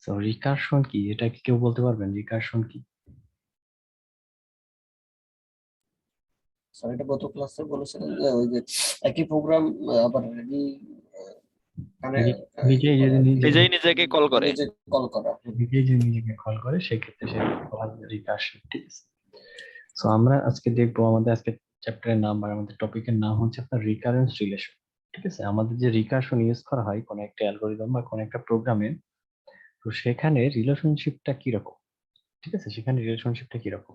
তো রিকারশন কি, এটা কি কেউ বলতে পারবেন রিকারশন কি? স্যার এটা গত ক্লাসে বলেছিলেন যে ওই যে একই প্রোগ্রাম আবার রেডি মানে নিজেই যদি নিজেই নিজেকে কল করে। নিজে কল করা। নিজেই যদি নিজেকে কল করে সেক্ষেত্রে সেটাকে বলা হয় রিকারশন। ঠিক আছে, তো আমরা আজকে দেখবো আমাদের আজকে চ্যাপ্টারের নাম বা আমাদের টপিকের নাম হচ্ছে আপনার রিকারেন্স রিলেশন। ঠিক আছে, আমাদের যে রিকারশন ইউজ করা হয় কোন একটা অ্যালগোরিদম বা কোন একটা প্রোগ্রামে, তো সেখানে রিলেশনশিপটা কিরকম। ঠিক আছে, সেখানে রিলেশনশিপটা কিরকম।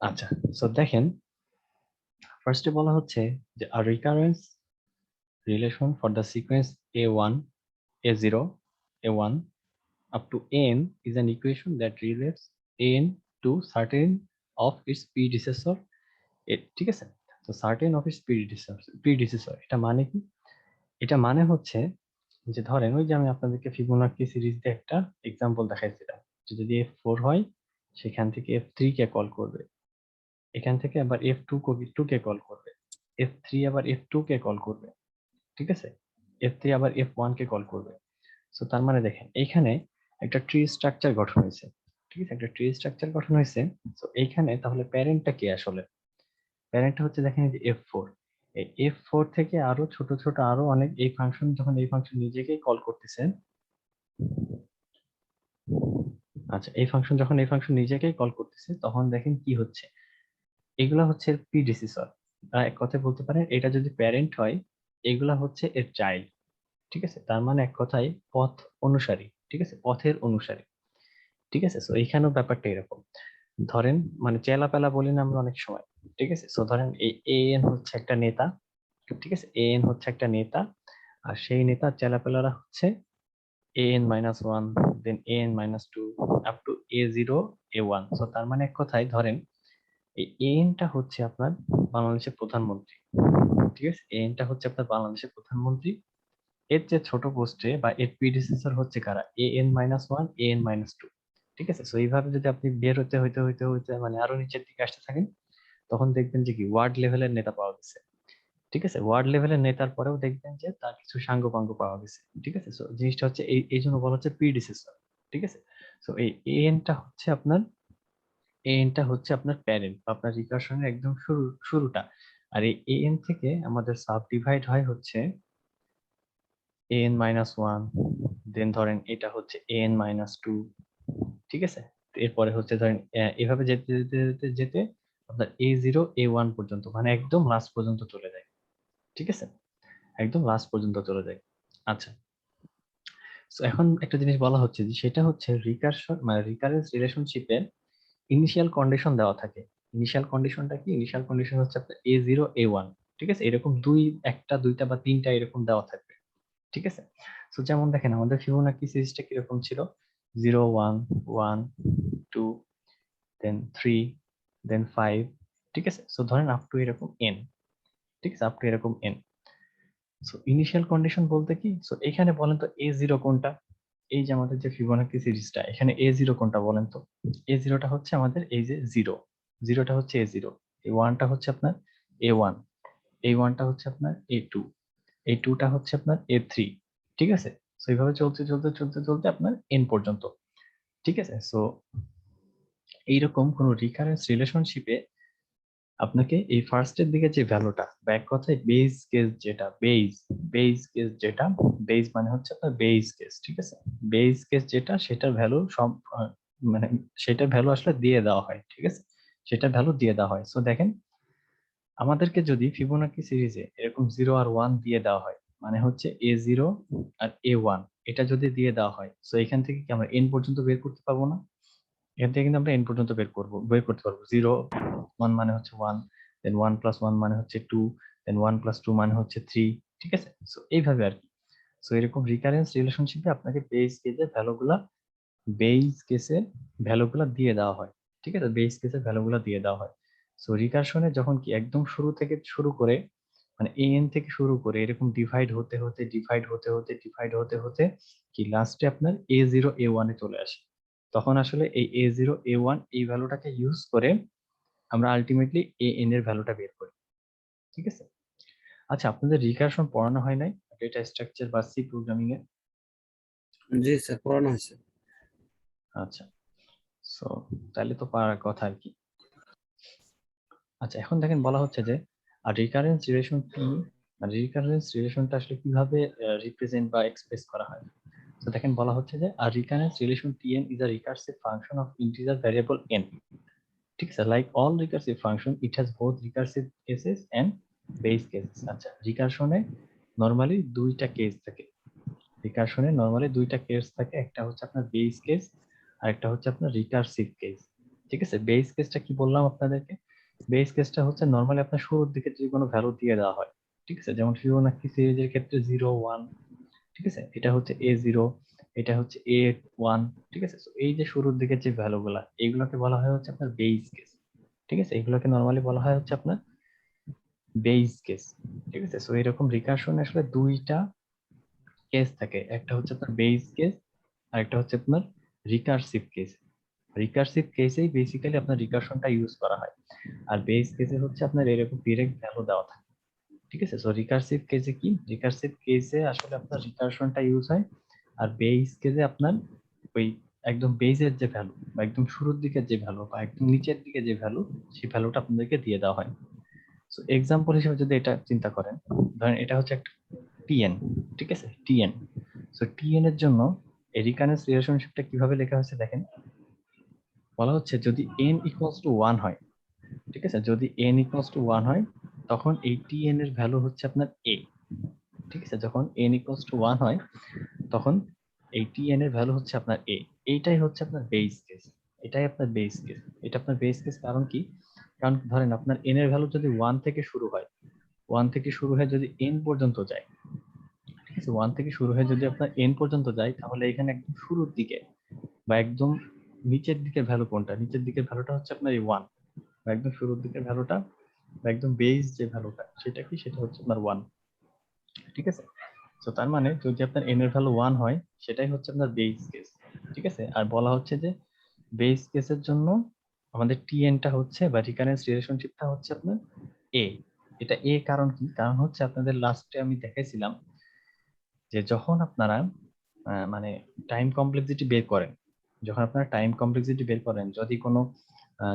আচ্ছা, তো দেখেন ফার্স্টে বলা হচ্ছে যে a recurrence relation for the sequence a1 a0 a1 up to n is an equation that relates n to certain of its predecessor. ঠিক আছে, তো certain of its predecessor এটা মানে কি? এটা মানে হচ্ছে যে ধরেন ওই যে আমি আপনাদেরকে ফিবোনাক্কি সিরিজ দিয়ে একটা এক্সাম্পল দেখাইছিলাম, যে যদি f4 হয় সেখান থেকে f3 কে কল করবে, এখান থেকে আবার f2 কে কল করবে, f3 আবার f2 কে কল করবে। ঠিক আছে, f3 আবার f1 কে কল করবে। সো তার মানে দেখেন এইখানে একটা ট্রি স্ট্রাকচার গঠন হয়েছে। ঠিক আছে, একটা ট্রি স্ট্রাকচার গঠন হয়েছে। তো এইখানে তাহলে প্যারেন্টটা কে আসলে? প্যারেন্টটা হচ্ছে দেখেন এই যে f4, এই f4 থেকে আরো ছোট ছোট আরো অনেক এই ফাংশন, যখন এই ফাংশন নিজেকেই কল করতেছে, আচ্ছা এই ফাংশন যখন এই ফাংশন নিজেকেই কল করতেছে তখন দেখেন কি হচ্ছে, এগুলা হচ্ছে প্রিডিসেসর। এক কথায় বলতে পারেন এটা যদি প্যারেন্ট হয় এগুলা হচ্ছে এর চাইল্ড। ঠিক আছে, তার মানে এক কথায় পথ অনুসারী। ঠিক আছে, পথের অনুসারী। ঠিক আছে, সো এইখানেও ব্যাপারটা এরকম। ধরেন মানে চেলাপেলা বলি না আমরা অনেক সময়। ঠিক আছে, সো ধরেন এই এন হচ্ছে একটা নেতা। ঠিক আছে, এন হচ্ছে একটা নেতা, আর সেই নেতার চেলাপেলারা হচ্ছে an-1 then an-2 up to a0 a1। So তার মানে এক কথায় ধরেন এই এনটা হচ্ছে আপনার বাংলাদেশের প্রধানমন্ত্রী। ঠিক আছে, এনটা হচ্ছে আপনার বাংলাদেশের প্রধানমন্ত্রী। এর যে ছোট পোস্টে বা এর প্রিডিসেসর হচ্ছে কারা, an-1 an-2। ঠিক আছে, সো এইভাবে যদি আপনি বের হতে হইতে হইতে হইতে মানে আরো নিচের দিকে আসতে থাকেন তখন দেখবেন যে কি ওয়ার্ড লেভেলের নেতা পাওয়া গেছে। ঠিক আছে, ওয়ার্ড লেভেলের নেতার পরেও দেখবেন যে তার কিছু সাঙ্গপাঙ্গ পাওয়া গেছে। ঠিক আছে, সো জিনিসটা হচ্ছে এই জন্য বলা হচ্ছে প্রিডিসেসর। ঠিক আছে, সো এই এনটা হচ্ছে আপনার প্যারেন্ট বা আপনার রিকার্শনের একদম শুরুটা। আর এই এন থেকে আমাদের সাব ডিভাইড হয় হচ্ছে an-1, দেন ধরেন এটা হচ্ছে an-2। ঠিক আছে, তো এরপরে হচ্ছে ধরেন এভাবে যেতে যেতে যেতে যেতে আপনার a0 a1 পর্যন্ত, মানে একদম লাস্ট পর্যন্ত চলে যায়। ঠিক আছে, একদম লাস্ট পর্যন্ত চলে যায়। আচ্ছা, তো এখন একটা জিনিস বলা হচ্ছে যে সেটা হচ্ছে রিকারশন মানে রিকারেন্স রিলেশনশিপে ইনিশিয়াল কন্ডিশন দেওয়া থাকে। ইনিশিয়াল কন্ডিশনটা কি? ইনিশিয়াল কন্ডিশন হচ্ছে আপনার a0 a1। ঠিক আছে, এরকম একটা দুইটা বা তিনটা এরকম দেওয়া থাকবে। ঠিক আছে, তো যেমন দেখেন আমাদের ফিবোনাকি সিরিজটা কিরকম ছিল, 0 1 1 2 দেন 3 দেন 5। ঠিক আছে, সো ধরেন আপ টু এরকম n। ঠিক আছে, আপ টু এরকম n। সো ইনিশিয়াল কন্ডিশন বলতে কি, সো এখানে বলেন তো a0 কোনটা? এই যে আমাদের যে ফিবোনাকি সিরিজটা, এখানে a0 কোনটা বলেন তো? a0টা হচ্ছে আমাদের এই যে জিরো, জিরোটা হচ্ছে a0, এই ওয়ানটা হচ্ছে আপনার a1, এই ওয়ানটা হচ্ছে আপনার a2, এই টুটা হচ্ছে আপনার a3। ঠিক আছে, সো এইভাবে চলতে চলতে চলতে চলতে আপনার n পর্যন্ত। ঠিক আছে, সো এইরকম কোন রিকারেন্স রিলেশনশিপে আপনাকে এই ফার্স্টের দিকে যে ভ্যালুটা বা এক কথায় বেস কেস যেটা, বেস কেস যেটা, বেস মানে হচ্ছে আপনার বেস কেস। ঠিক আছে, বেস কেস যেটা সেটার ভ্যালু সব মানে সেটার ভ্যালু আসলে দিয়ে দেওয়া হয়। ঠিক আছে, সেটার ভ্যালু দিয়ে দেওয়া হয়। সো দেখেন আমাদেরকে যদি ফিবোনাকি সিরিজে এরকম 0 আর 1 দিয়ে দেওয়া হয়, মানে হচ্ছে a0 আর a1 এটা যদি দিয়ে দেওয়া হয়, সো এখান থেকে কি আমরা n পর্যন্ত বের করতে পারবো না? এখান থেকে কিন্তু আমরা n পর্যন্ত বের করতে পারবো। 0 1 মানে হচ্ছে 1, দেন 1 + 1 মানে হচ্ছে 2, দেন 1 + 2 মানে হচ্ছে 3। ঠিক আছে, সো এইভাবে আর কি। সো এরকম রিকারেন্স রিলেশনশিপে আপনাকে বেস কেসে ভ্যালুগুলা দিয়ে দেওয়া হয়। ঠিক আছে, বেস কেসে ভ্যালুগুলা দিয়ে দেওয়া হয়। সো রিকারশনে যখন কি একদম শুরু থেকে শুরু করে মানে an থেকে শুরু করে এরকম ডিভাইড হতে হতে ডিভাইড হতে হতে ডিভাইড হতে হতে কি লাস্টে আপনার a0 a1 এ চলে আসে, তখন আসলে এই a0 a1 এই ভ্যালুটাকে ইউজ করে আমরা আলটিমেটলি an এর ভ্যালুটা বের করি। ঠিক আছে, আচ্ছা আপনাদের রিকারশন পড়ানো হয় নাই ডেটা স্ট্রাকচার বা সি প্রোগ্রামিং এ? জি স্যার, পড়ানো হয়েছে। আচ্ছা, সো তাহলে তো পারার কথা আর কি। আচ্ছা, এখন দেখেন বলা হচ্ছে যে আর রিকারেন্স রিলেশন কি, মানে রিকারেন্স রিলেশনটা আসলে কিভাবে রিপ্রেজেন্ট বা এক্সপ্রেস করা হয়। তো দেখেন বলা হচ্ছে যে আর recurrence relation tn is a recursive function of integer variable n, ঠিক আছে, like all recursive function it has both recursive cases and base cases. আচ্ছা, রিকারশনে নরমালি দুইটা কেস থাকে, রিকারশনে নরমালি দুইটা কেস থাকে, একটা হচ্ছে আপনার বেস কেস আর একটা হচ্ছে আপনার রিকার্সিভ কেস। ঠিক আছে, বেস কেসটা কি বললাম আপনাদেরকে, বেস কেসটা হচ্ছে নরমালি আপনার শুরুর দিকে যে কোনো ভ্যালু দিয়ে দেওয়া হয়, ঠিক আছে, যেমন ফিবোনাক্সি সিরিজের ক্ষেত্রে 0 1, ঠিক আছে, এটা হচ্ছে A0, এটা হচ্ছে A1, ঠিক আছে। তো এই যে শুরুর দিকে যে ভ্যালুগুলা এইগুলোকে বলা হয় হচ্ছে আপনার বেস কেস, ঠিক আছে, এগুলোকে নরমালি বলা হয় হচ্ছে আপনার বেস কেস, ঠিক আছে। সো এরকম রিকারশন আসলে দুইটা কেস থাকে, একটা হচ্ছে আপনার বেস কেস আর একটা হচ্ছে আপনার রিকারসিভ কেস। রিকারসিভ কেসেই বেসিক্যালি আপনার রিকারশনটা ইউজ করা হয়, আর বেস কেসে হচ্ছে আপনার এরকম ডিরেক্ট ভ্যালু দেওয়া থাকে, ঠিক আছে। সো রিকারসিভ কেসে কি, রিকারসিভ কেসে আসলে আপনার রিকারশনটা ইউজ হয়, আর বেস কেসে আপনার ওই একদম বেসের যে ভ্যালু বা একদম শুরুর দিকে যে ভ্যালু বা একদম নিচের দিকে যে ভ্যালু সেই ভ্যালুটা আপনাদেরকে দিয়ে দেওয়া হয়। সো এক্সাম্পল হিসেবে যদি এটা চিন্তা করেন, ধরেন এটা হচ্ছে একটা টিএন, ঠিক আছে, টিএন। সো টিএন এর জন্য এই রিকারেন্স রিলেশনশিপটা কিভাবে লেখা হয়েছে দেখেন, বলা হচ্ছে যদি n ইকুয়ালস টু 1 হয়, ঠিক আছে, যদি n ইকুয়ালস টু 1 হয় তখন এই টিএন এর ভ্যালু হচ্ছে আপনার a, ঠিক আছে, যখন n ইকুয়ালস টু 1 হয় তখন এই টিএন এর ভ্যালু হচ্ছে আপনার a। এইটাই হচ্ছে আপনার বেস কেস, এটাই আপনার বেস কেস, এটা আপনার বেস কেস। কারণ কি, কারণ ধরেন আপনার n এর ভ্যালু যদি 1 থেকে শুরু হয়, 1 থেকে শুরু হয়ে যদি n পর্যন্ত যায়, ঠিক আছে, 1 থেকে শুরু হয়ে যদি আপনার n পর্যন্ত যায় তাহলে এখানে একদম শুরুর দিকে বা একদম নিচের দিকের ভ্যালু কোনটা, নিচের দিকের ভ্যালুটা হচ্ছে আপনার এই 1, বা একদম শুরুর দিকের ভ্যালুটা বা একদম বেস যে ভ্যালুটা সেটা কি, সেটা হচ্ছে আপনার 1, ঠিক আছে। তো তার মানে যদি আপনার n এর ভ্যালু 1 হয় সেটাই হচ্ছে আপনার বেস কেস, ঠিক আছে। আর বলা হচ্ছে যে বেস কেসের জন্য আমাদের টিএনটা হচ্ছে বা রিকারেন্স রিলেশনশিপটা হচ্ছে আপনার এ। এটা এ কারণ কি, কারণ হচ্ছে আপনাদের লাস্টে আমি দেখাইছিলাম যে যখন আপনারা মানে টাইম কমপ্লেক্সিটি বের করেন, যখন আপনারা টাইম কমপ্লেক্সিটি বের করেন,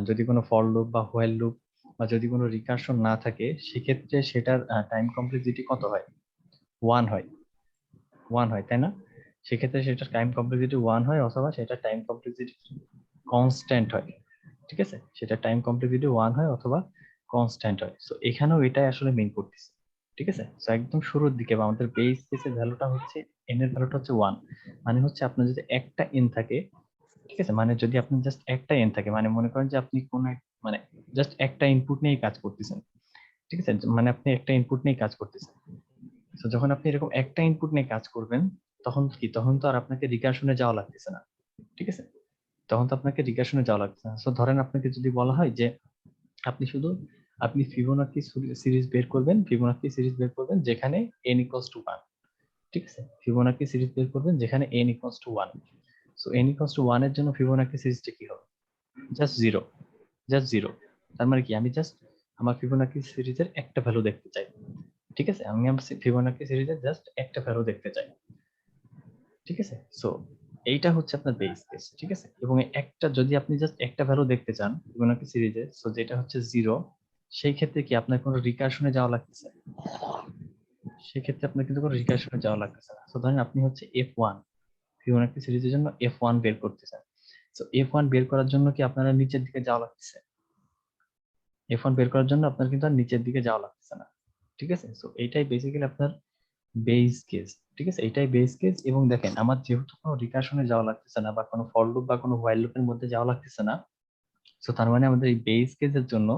যদি কোনো ফর লুপ বা হোয়াইল লুপ বা যদি কোনো রিকারশন না থাকে সেক্ষেত্রে সেটার টাইম কমপ্লেক্সিটি কত হয়, 1 হয়, 1 হয়, তাই না। সেক্ষেত্রে সেটার টাইম কমপ্লেক্সিটি 1 হয় অথবা সেটা টাইম কমপ্লেক্সিটি কনস্ট্যান্ট হয়, ঠিক আছে, সেটা টাইম কমপ্লেক্সিটি 1 হয় অথবা কনস্ট্যান্ট হয়। সো এখানেও এটাই আসলে মেইন করতেছে, ঠিক আছে। সো একদম শুরুর দিকে বা আমাদের বেস কেসের ভ্যালুটা হচ্ছে n এর ভ্যালুটা হচ্ছে 1, মানে হচ্ছে আপনার যদি একটা n থাকে, ঠিক আছে, মানে যদি আপনার জাস্ট একটা n থাকে, মানে মনে করেন যে আপনি কোন মানে জাস্ট একটা ইনপুট নিয়েই কাজ করতেছেন, ঠিক আছে, মানে আপনি একটা ইনপুট নিয়ে কাজ করতেছেন। তো যখন আপনি এরকম একটা ইনপুট নিয়ে কাজ করবেন তখন কি, তখন তো আর আপনাকে রিকারশনে যাওয়া লাগতেছে না, ঠিক আছে, তখন তো আপনাকে রিকারশনে যাওয়া লাগতেছে না। সো ধরেন আপনাকে যদি বলা হয় যে আপনি শুধু আপনি ফিবোনাকি সিরিজ বের করবেন, ফিবোনাকি সিরিজ বের করবেন যেখানে n ইকুয়ালস টু 1, ঠিক আছে, ফিবোনাকি সিরিজ বের করবেন যেখানে n equals two 1। So n equals two 1 এর জন্য ফিবোনাকি সিরিজটা কি হবে, জাস্ট 0, জাস্ট 0। তার মানে কি, আমি জাস্ট আমার ফিবোনাকি সিরিজের একটা ভ্যালু দেখতে চাই, ঠিক আছে, আমি আমার ফিবোনাকি সিরিজের জাস্ট একটা ভ্যালু দেখতে চাই, ঠিক আছে। সো এইটা হচ্ছে আপনার বেস কেস, ঠিক আছে। এবং একটা যদি আপনি জাস্ট একটা ভ্যালু দেখতে চান ফিবোনাকি সিরিজে, সো যেটা হচ্ছে 0, সেই ক্ষেত্রে কি আপনার কোনো রিকারশনে যাওয়া লাগতেছে, সেক্ষেত্রে আপনার কিন্তু কোনো রিকারশনে যাওয়া লাগতেছে না। সো ধরেন আপনি হচ্ছে f1, ফিবোনাকি সিরিজের জন্য f1 বের করতেছেন। সো f1 বের করার জন্য কি আপনারা নিচের দিকে যাওয়া লাগতেছে, f1 বের করার জন্য আপনার কিন্তু আর নিচের দিকে যাওয়া লাগতেছে না, ঠিক আছে। সো এইটাই বেসিক্যালি আপনার বেস কেস, ঠিক আছে, এটাই বেস কেস। এবং দেখেন আমার যেহেতু কোনো রিকারশনে যাওয়া লাগতেছে না বা কোনো ফর লুপ বা কোনো হোয়াইল লুপের মধ্যে যাওয়া লাগতেছে না, সো তার মানে আমাদের এই বেস কেসের জন্য,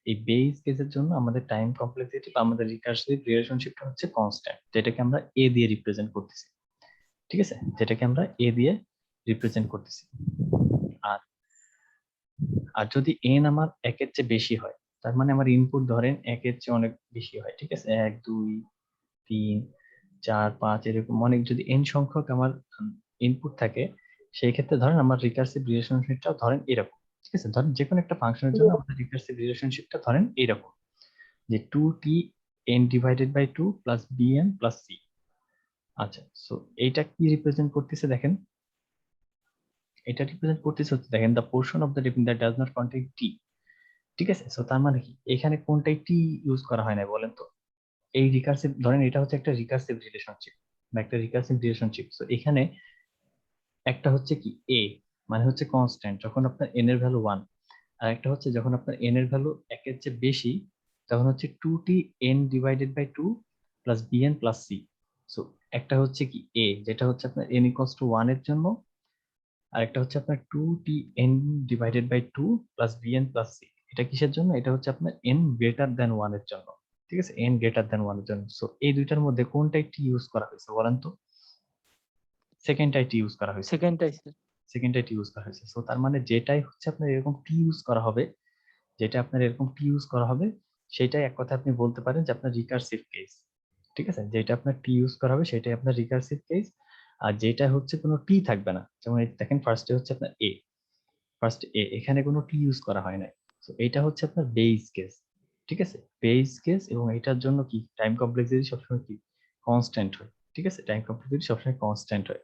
এই বেস কেসের জন্য আমাদের টাইম কমপ্লেক্সিটি বা আমাদের রিকার্সিভ রিলেশনশিপটা হচ্ছে কনস্ট্যান্ট, যেটাকে আমরা এ দিয়ে রিপ্রেজেন্ট করতেছি, ঠিক আছে, যেটাকে আমরা এ দিয়ে রিপ্রেজেন্ট করতেছি। আর আর যদি এন আমার একের চেয়ে বেশি হয়, তার মানে আমার ইনপুট ধরেন একের চেয়ে অনেক বেশি হয়, ঠিক আছে, 1 2 3 4 5 এরকম অনেক যদি এন সংখ্যক আমার ইনপুট থাকে, সেই ক্ষেত্রে ধরেন আমার রিকার্সিভ রিলেশনশিপটা ধরেন এরকম, ঠিক আছে, ধরেন যে কোনো একটা ফাংশনের জন্য আমাদের রিকার্সিভ রিলেশনশিপটা ধরেন এরকম যে 2t n divided by 2 plus bn plus c, আচ্ছা, সো এইটা কি রিপ্রেজেন্ট করতেছে দেখেন, এটা রিপ্রেজেন্ট করতেছে হচ্ছে দেখেন the portion of the definite that does not contain t. ঠিক আছে, সো তার মানে কি এখানে কোনটাই টি ইউজ করা হয় না বলেন তো? এই রিকার্সিভ, ধরেন এটা হচ্ছে একটা রিকার্সিভ রিলেশনশিপ বা একটা রিকার্সিভ রিলেশনশিপ। সো এখানে একটা হচ্ছে কি এ, মানে হচ্ছে কনস্ট্যান্ট যখন আপনার এন এর ভ্যালু 1, আর একটা হচ্ছে যখন আপনার এন এর ভ্যালু একের চেয়ে বেশি তখন হচ্ছে 2t n divided by 2 plus bn plus c। So একটা হচ্ছে কি এ, যেটা হচ্ছে আপনার n ইকুয়ালস টু 1 এর জন্য, আর একটা হচ্ছে আপনার 2t n divided by 2 plus bn plus c। এটা কিসের জন্য? এটা হচ্ছে আপনার n গ্রেটার দ্যান 1 এর জন্য। ঠিক আছে, n গ্রেটার দ্যান 1 এর জন্য। সো এই দুইটার মধ্যে কোনটাই টি ইউজ করা হয়েছে বলেন তো? সেকেন্ডটাই টি ইউজ করা হয়েছে, সেকেন্ডটাই স্যার। সেকেন্ডটাই টি ইউজ করা হয়েছে। সো তার মানে যেটাই হচ্ছে আপনার এরকম টি ইউজ করা হবে, যেটা আপনার এরকম টি ইউজ করা হবে সেটাই এক কথা আপনি বলতে পারেন যে আপনার রিকার্সিভ কেস। ঠিক আছে, যেটা আপনার টি ইউজ করা হবে সেটাই আপনার রিকার্সিভ কেস। আর যেটা হচ্ছে কোনো টি থাকবে না, যেমন এই দেখেন ফার্স্টে হচ্ছে আপনার এ, ফার্স্ট এ, এখানে কোনো টি ইউজ করা হয় নাই। তো এটা হচ্ছে আপনার বেস কেস। ঠিক আছে, বেস কেস, এবং এটার জন্য কি টাইম কমপ্লেক্সিটি সবসময় কি কনস্ট্যান্ট হয়। ঠিক আছে, টাইম কমপ্লেক্সিটি সবসময় কনস্ট্যান্ট হয়।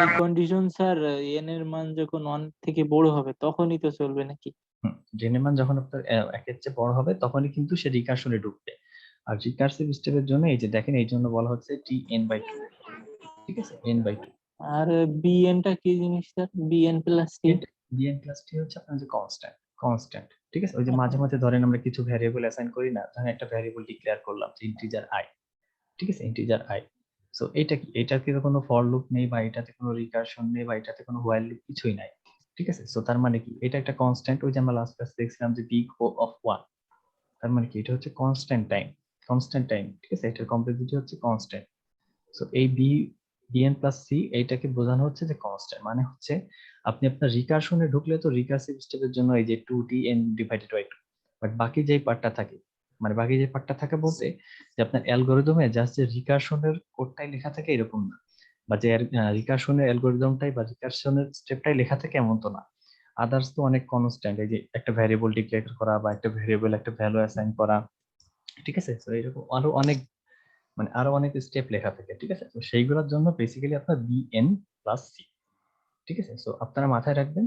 এই কন্ডিশন স্যার এন এর মান যখন 1 থেকে বড় হবে তখনই তো চলবে নাকি? জেনেমান যখন আপনার একের চেয়ে বড় হবে তখনই কিন্তু সে রিকার্সনে ঢুকবে। আর রিকার্সিভ স্টেপের জন্য এই যে দেখেন এই জন্য বলা হচ্ছে টি এন বাই টু। ঠিক আছে, এন বাই টু। আর বিএন টা কি জিনিস sir? Bn plus t. Bn plus t হচ্ছে আপনার যে কনস্ট্যান্ট, কনস্ট্যান্ট। ঠিক আছে, ওই যে মাঝে মাঝে ধরেন আমরা কিছু ভ্যারিয়েবল অ্যাসাইন করি না, ধরেন একটা ভ্যারিয়েবল ডিক্লেয়ার করলাম যে ইন্টিজার আই। ঠিক আছে, ইন্টিজার আই। সো এটা কি, এটাতে কোনো ফর লুপ নেই বা এটাতে কোনো রিকার্সন নেই বা এটাতে কোনো হোয়াইল লুপ কিছুই নাই। ঠিক আছে, সো তার মানে কি এটা একটা কনস্ট্যান্ট, ওই যে আমরা লাস্ট ক্লাসে দেখছিলাম যে বিগ ও অফ 1। তার মানে কি এটা হচ্ছে কনস্ট্যান্ট টাইম, কনস্ট্যান্ট টাইম। ঠিক আছে, এটার কমপ্লেক্সিটি হচ্ছে কনস্ট্যান্ট। সো এই বিএন প্লাস সি এইটাকে বোঝানো হচ্ছে যে কনস্ট্যান্ট, মানে হচ্ছে আপনি আপনার রিকার্সনে ঢুকলে তো রিকার্সিভ স্টেপের জন্য এই যে 2t n divided by 2, but বাকি যে পার্টটা থাকে, মানে বাকি যে পার্টটা থাকে বলতে যে আপনার অ্যালগরিদমে জাস্ট যে রিকার্সনের কোডটাই লেখা থাকে এরকম না, বা যে রিকার্সনের অ্যালগরিদমটাই বা রিকার্সনের স্টেপটাই লেখা থাকে এমন তো না। আদার্স তো অনেক কনস্ট্যান্ট, এই যে একটা ভ্যারিয়েবল ডিক্লেয়ার করা বা একটা ভ্যারিয়েবল একটা ভ্যালু অ্যাসাইন করা। ঠিক আছে, তো এরকম আরো অনেক, মানে আরো অনেক স্টেপ লেখা থাকে। ঠিক আছে, তো সেইগুলোর জন্য বেসিক্যালি আপনার বিএন প্লাস সি। ঠিক আছে, সো আপনারা মাথায় রাখবেন,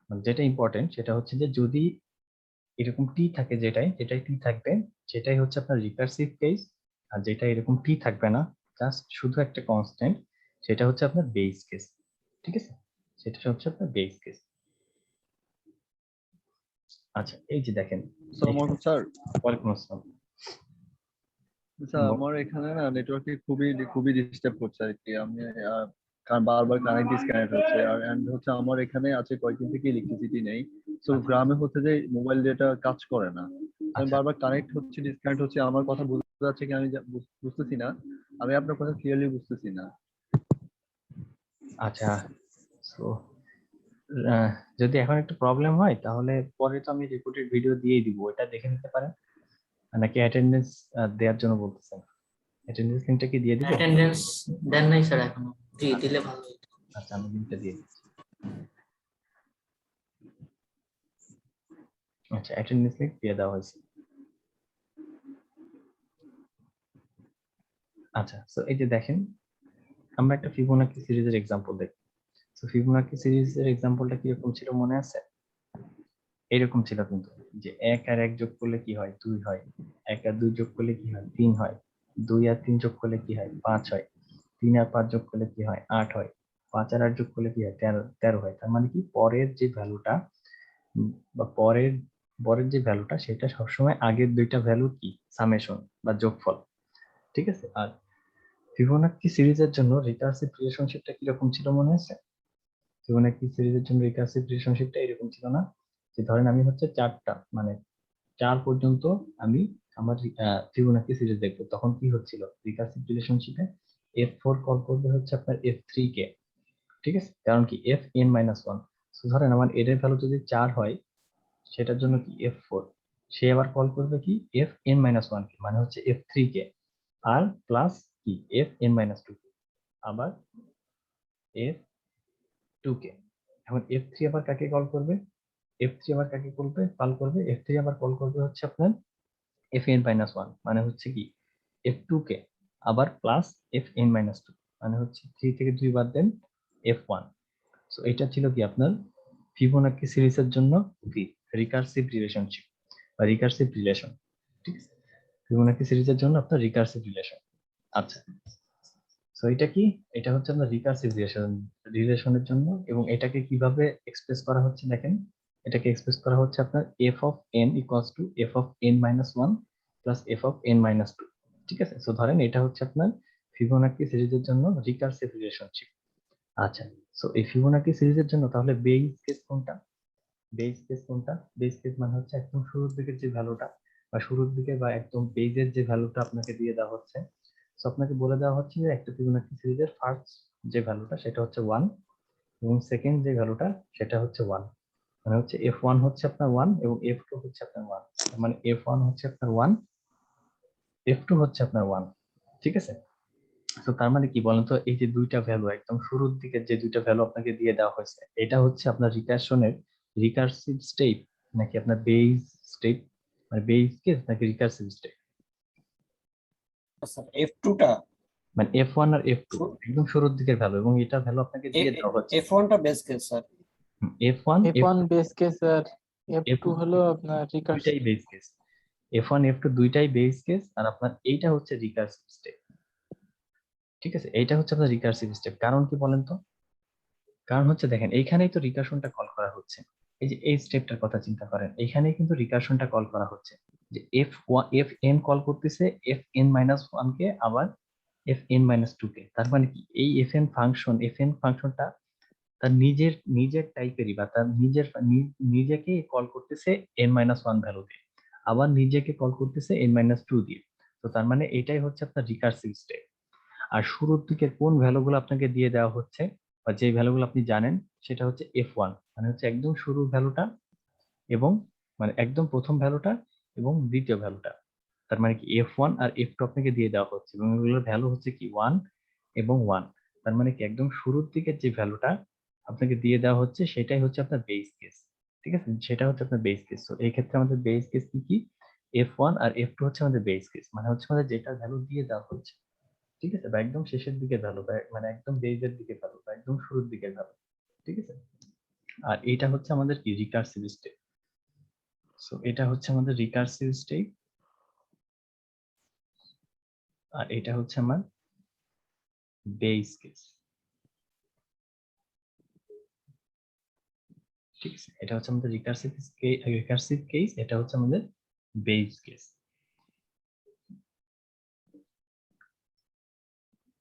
মানে যেটা ইম্পর্টেন্ট সেটা হচ্ছে যে যদি এরকম টি থাকে, যেটাই যেটাই টি থাকবে সেটাই হচ্ছে আপনার রিকার্সিভ কেস। আর যেটা এরকম টি থাকবে না, জাস্ট শুধু একটা কনস্ট্যান্ট, সেটা হচ্ছে আপনার বেস কেস। ঠিক আছে, সেটা হচ্ছে আপনার বেস কেস। আচ্ছা, এই যে দেখেন আসসালামু আলাইকুম স্যার। ওয়ালাইকুম আসসালাম। স্যার আমার এখানে না নেটওয়ার্কে খুবই খুবই ডিস্টার্ব করছে আর কি। আমি কারণ বারবার কানেক্ট ডিসকানেক্ট হচ্ছে, আর এন্ড হচ্ছে আমার এখানে আছে কয়েকদিন থেকে ইলেকট্রিসিটি নেই। তো গ্রামে হচ্ছে যে মোবাইল ডেটা কাজ করে না। আমি আচ্ছা বারবার কানেক্ট হচ্ছে, ডিসকানেক্ট হচ্ছে। আমার কথা বুঝতে যাচ্ছে কি আমি বুঝতেছি না। আমি আপনার কথা ক্লিয়ারলি বুঝতেছি না। আচ্ছা, সো যদি এখন একটু প্রবলেম হয় তাহলে পরে তো আমি রেকর্ডেড ভিডিও দিয়ে দিব, এটা দেখে নিতে পারেন। নাকি অ্যাটেন্ডেন্স দেওয়ার জন্য বলতেছেন? অ্যাটেন্ডেন্স লিংকটা কি দিয়ে দিব? অ্যাটেন্ডেন্স দেন নাই স্যার এখনো, জি দিলে ভালো হতো। আচ্ছা, আমি লিংকটা দিয়ে দিচ্ছি। আচ্ছা, অ্যাটেন্ডেন্স লিংক দিয়ে দেওয়া হয়েছে। আচ্ছা, সো এই যে দেখেন আমরা একটা ফিবোনাকি সিরিজের এক্সাম্পল দেখি। সো ফিবোনাকি সিরিজের এক্সাম্পলটা কিরকম ছিল মনে আছে? এরকম ছিল কিন্তু, যে 1 আর 1 যোগ করলে কি হয়? 2 হয়। 1 আর 2 যোগ করলে কি হয়? 3 হয়। 2 আর 3 যোগ করলে কি হয়? 5 হয়। 3 আর 5 যোগ করলে কি হয়? 8 হয়। 5 আর 8 যোগ করলে কি হয়? 13 হয়। তার মানে কি পরের যে ভ্যালুটা বা পরের পরের যে ভ্যালুটা সেটা সবসময় আগের দুইটা ভ্যালুর কি সামেশন বা যোগফল। ঠিক আছে, আর ফিবোনাকি সিরিজের জন্য রিকার্সিভ রিলেশনশিপটা কিরকম ছিল মনে আছে? ফিবোনাকি সিরিজের জন্য রিকার্সিভ রিলেশনশিপটা এরকম ছিল না, যে ধরেন আমি হচ্ছে 4টা, মানে 4 পর্যন্ত আমি আমার ফিবোনাকি সিরিজ দেখবো, তখন কি হচ্ছিল রিকার্সিভ রিলেশনশিপে F4 কল করবে হচ্ছে আপনার F3 কে। ঠিক আছে, কারণ কি Fn-1। ধরেন আমার এর ভ্যালু যদি 4 হয় সেটার জন্য কি F4, সে আবার কল করবে কি Fn-1 কে, মানে হচ্ছে F3 কে, আর প্লাস কি Fn-2 কে, আবার F2 কে। এখন F3 আবার কাকে কল করবে? F3 আবার কাকে কল করবে? F3 আবার কল করবে হচ্ছে আপনার fn মাইনাস ওয়ান মানে হচ্ছে কি f2 কে আবার প্লাস fn মাইনাস টু মানে হচ্ছে 3 থেকে 2 বাদ দেন f1। সো এটা ছিল কি আপনার ফিবোনাকি সিরিজের জন্য কি রিকার্সিভ রিলেশনশিপ বা রিকার্সিভ রিলেশন। ঠিক আছে, ফিবোনাকি সিরিজের জন্য আপনার রিকার্সিভ রিলেশন। আচ্ছা, সো এটা কি, এটা হচ্ছে আপনার রিকার্সিভ রিলেশনের জন্য। এবং এটাকে কিভাবে এক্সপ্রেস করা হচ্ছে দেখেন, এটাকে এক্সপ্রেস করা হচ্ছে আপনার f of n equals to f of n minus one plus f of n minus two. ঠিক আছে, সো ধরেন এটা হচ্ছে আপনার ফিবোনাকি সিরিজের জন্য রিকার্সিভ রিলেশনশিপ। আচ্ছা, সো এই ফিবোনাকি সিরিজের জন্য তাহলে বেস কেস কোনটা? বেস কেস কোনটা? বেস কেস মানে হচ্ছে একদম শুরুর দিকের যে ভ্যালুটা বা শুরুর দিকে বা একদম বেজের যে ভ্যালুটা আপনাকে দিয়ে দেওয়া হচ্ছে। সো আপনাকে বলে দেওয়া হচ্ছে যে একটা ফিবোনাকি সিরিজের ফার্স্ট যে ভ্যালুটা সেটা হচ্ছে 1 এবং সেকেন্ড যে ভ্যালুটা সেটা হচ্ছে 1। মানে হচ্ছে f1 হচ্ছে আপনার 1 এবং f2 হচ্ছে আপনার 1। মানে f1 হচ্ছে আপনার 1, f2 হচ্ছে আপনার 1। ঠিক আছে, তো তার মানে কি বলেন তো, এই যে দুইটা ভ্যালু একদম শুরুর দিকে যে দুইটা ভ্যালু আপনাকে দিয়ে দেওয়া হয়েছে, এটা হচ্ছে আপনার রিকার্সনের রিকার্সিভ স্টেপ নাকি আপনার বেস স্টেপ, মানে বেস কেস নাকি রিকার্সিভ স্টেপ? স্যার f2 টা মানে f1 আর f2 একদম শুরুর দিকের ভ্যালু এবং এটা ভ্যালু আপনাকে দিয়ে দেওয়া হচ্ছে। f1 টা base case sir, f1 f1 base case আর f2 f2 হলো আপনার রিকার্সিভ। দুইটাই বেস কেস, f1 f2 দুইটাই বেস কেস আর আপনার এইটা হচ্ছে রিকার্সিভ স্টেপ। ঠিক আছে, এইটা হচ্ছে আপনার রিকার্সিভ স্টেপ। কারণ কি বলেন তো? কারণ হচ্ছে দেখেন এইখানেই তো রিকার্সনটা কল করা হচ্ছে। এই যে এই স্টেপটার কথা চিন্তা করেন, এইখানেই কিন্তু রিকার্সনটা কল করা হচ্ছে যে fn কল করতেছে fn মাইনাস ওয়ান কে আবার fn মাইনাস টু কে। তার মানে কি এই fn ফাংশনটা তার নিজের টাইপেরই বা তার নিজেকে কল করতেছে n মাইনাস ওয়ান ভ্যালু দিয়ে, আবার নিজেকে কল করতেছে n মাইনাস টু দিয়ে। তো তার মানে এটাই হচ্ছে আপনার রিকার্সিভ স্টেপ। আর শুরুর দিকের কোন ভ্যালুগুলো আপনাকে দিয়ে দেওয়া হচ্ছে বা যে ভ্যালুগুলো আপনি জানেন সেটা হচ্ছে f1, মানে হচ্ছে একদম শুরুর ভ্যালুটা এবং মানে একদম প্রথম ভ্যালুটা এবং দ্বিতীয় ভ্যালুটা। তার মানে কি f1 আর f2 আপনাকে দিয়ে দেওয়া হচ্ছে এবং এগুলোর ভ্যালু হচ্ছে কি 1 এবং 1। তার মানে কি একদম শুরুর দিকের যে ভ্যালুটা আপনাকে দিয়ে দেওয়া হচ্ছে সেটাই হচ্ছে আপনার বেস কেস। ঠিক আছে, সেটা হচ্ছে আপনার বেস কেস। তো এই ক্ষেত্রে আমাদের বেস কেস কি কি, f1 আর f2 হচ্ছে আমাদের বেস কেস, মানে হচ্ছে আমাদের যেটা ভ্যালু দিয়ে দেওয়া হচ্ছে। ঠিক আছে, বা একদম শেষের দিকে ভ্যালু বা মানে একদম বেজের দিকে ভ্যালু বা একদম শুরুর দিকে ভ্যালু। ঠিক আছে, আর এটা হচ্ছে আমাদের কি রিকার্সিভ স্টেপ। সো এটা হচ্ছে আমাদের রিকার্সিভ স্টেপ আর এটা হচ্ছে আমার বেস কেস। ঠিক আছে, এটা হচ্ছে আমাদের রিকার্সিভ কেস, এটা হচ্ছে আমাদের বেস কেস।